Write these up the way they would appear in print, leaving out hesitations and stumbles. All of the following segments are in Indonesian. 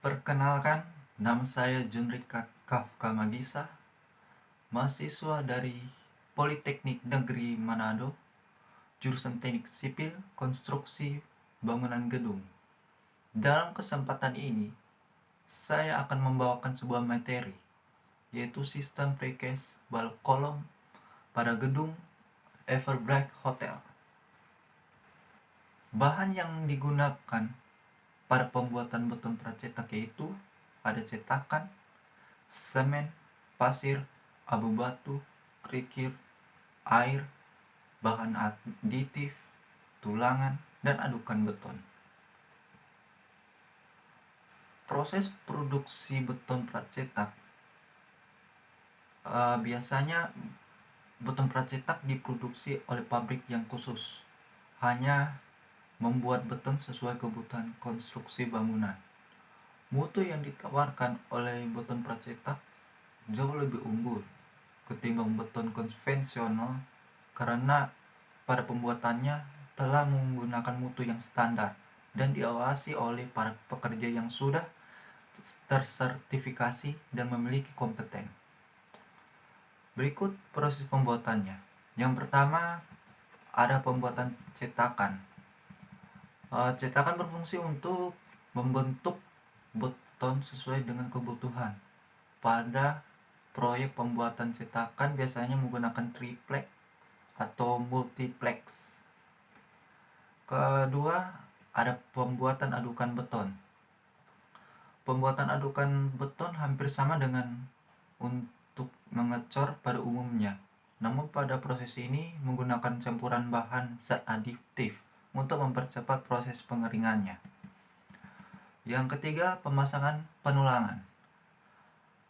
Perkenalkan, nama saya Junrika Kafka Magisa, mahasiswa dari Politeknik Negeri Manado, jurusan Teknik Sipil Konstruksi Bangunan Gedung. Dalam kesempatan ini, saya akan membawakan sebuah materi, yaitu sistem precast balok kolom pada gedung Everbright Hotel. Bahan yang digunakan pada pembuatan beton pracetak yaitu ada cetakan, semen, pasir, abu batu, kerikil, air, bahan aditif, tulangan, dan adukan beton. Proses produksi beton pracetak biasanya beton pracetak diproduksi oleh pabrik yang khusus, hanya membuat beton sesuai kebutuhan konstruksi bangunan. Mutu yang ditawarkan oleh beton pracetak jauh lebih unggul ketimbang beton konvensional karena pada pembuatannya telah menggunakan mutu yang standar dan diawasi oleh para pekerja yang sudah tersertifikasi dan memiliki kompeten. Berikut proses pembuatannya. Yang pertama ada pembuatan cetakan. Cetakan berfungsi untuk membentuk beton sesuai dengan kebutuhan. Pada proyek pembuatan cetakan biasanya menggunakan triplex atau multiplex. Kedua, ada pembuatan adukan beton. Pembuatan adukan beton hampir sama dengan untuk mengecor pada umumnya. Namun pada proses ini menggunakan campuran bahan zat aditif untuk mempercepat proses pengeringannya. Yang ketiga, pemasangan penulangan.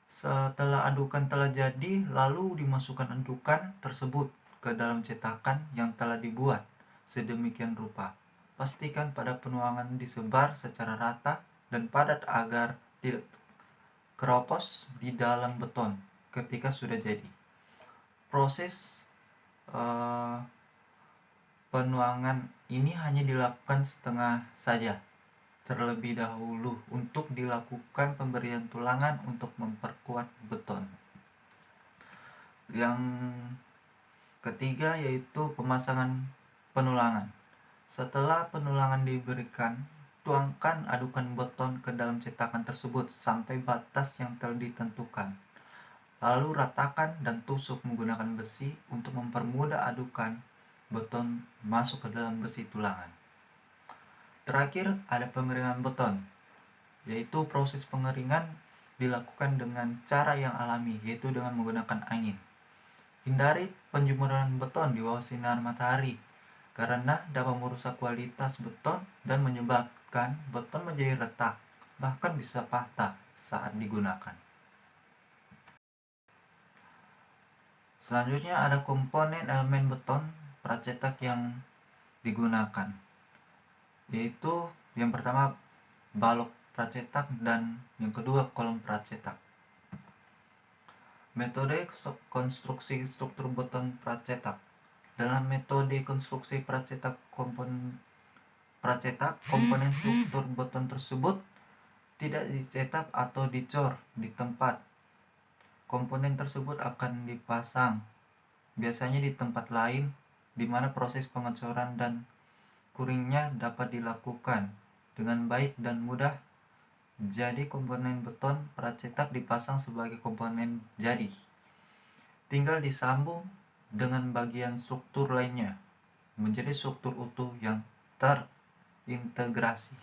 Setelah adukan telah jadi, lalu dimasukkan adukan tersebut ke dalam cetakan yang telah dibuat sedemikian rupa. Pastikan pada penuangan disebar secara rata dan padat agar tidak keropos di dalam beton ketika sudah jadi. Proses penuangan ini hanya dilakukan setengah saja terlebih dahulu untuk dilakukan pemberian tulangan untuk memperkuat beton. Yang ketiga yaitu pemasangan penulangan. Setelah penulangan diberikan, tuangkan adukan beton ke dalam cetakan tersebut sampai batas yang telah ditentukan. Lalu ratakan dan tusuk menggunakan besi untuk mempermudah adukan beton masuk ke dalam besi tulangan. Terakhir ada pengeringan beton, yaitu proses pengeringan dilakukan dengan cara yang alami, yaitu dengan menggunakan angin. Hindari penjemuran beton di bawah sinar matahari karena dapat merusak kualitas beton dan menyebabkan beton menjadi retak, bahkan bisa patah saat digunakan. Selanjutnya ada komponen elemen beton pracetak yang digunakan, yaitu yang pertama balok pracetak dan yang kedua kolom pracetak. Metode konstruksi struktur beton pracetak. Dalam metode konstruksi komponen struktur beton tersebut tidak dicetak atau dicor di tempat. Komponen tersebut akan dipasang, biasanya di tempat lain di mana proses pengecoran dan kuringnya dapat dilakukan dengan baik dan mudah. Jadi komponen beton pracetak dipasang sebagai komponen jadi. Tinggal disambung dengan bagian struktur lainnya menjadi struktur utuh yang terintegrasi.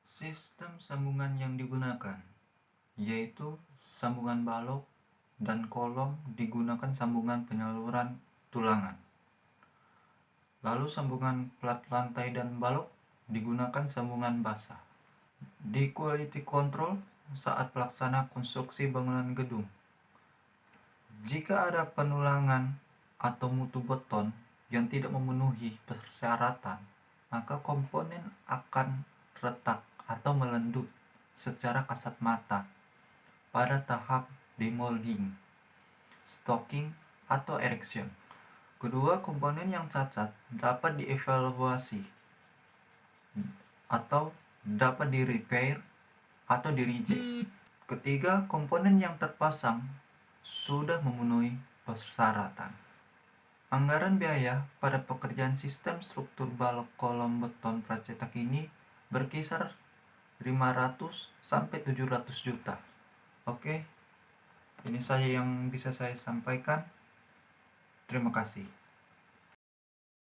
Sistem sambungan yang digunakan yaitu sambungan balok dan kolom digunakan sambungan penyaluran tulangan. Lalu sambungan plat lantai dan balok digunakan sambungan basah. Di quality control saat pelaksana konstruksi bangunan gedung, jika ada penulangan atau mutu beton yang tidak memenuhi persyaratan, maka komponen akan retak atau melendut secara kasat mata pada tahap demolding, stocking, atau erection. Kedua, komponen yang cacat dapat dievaluasi atau dapat di-repair atau di reject. Ketiga, komponen yang terpasang sudah memenuhi persyaratan. Anggaran biaya pada pekerjaan sistem struktur balok kolom beton pracetak ini berkisar 500 sampai 700 juta. Oke, ini saja yang bisa saya sampaikan. Terima kasih.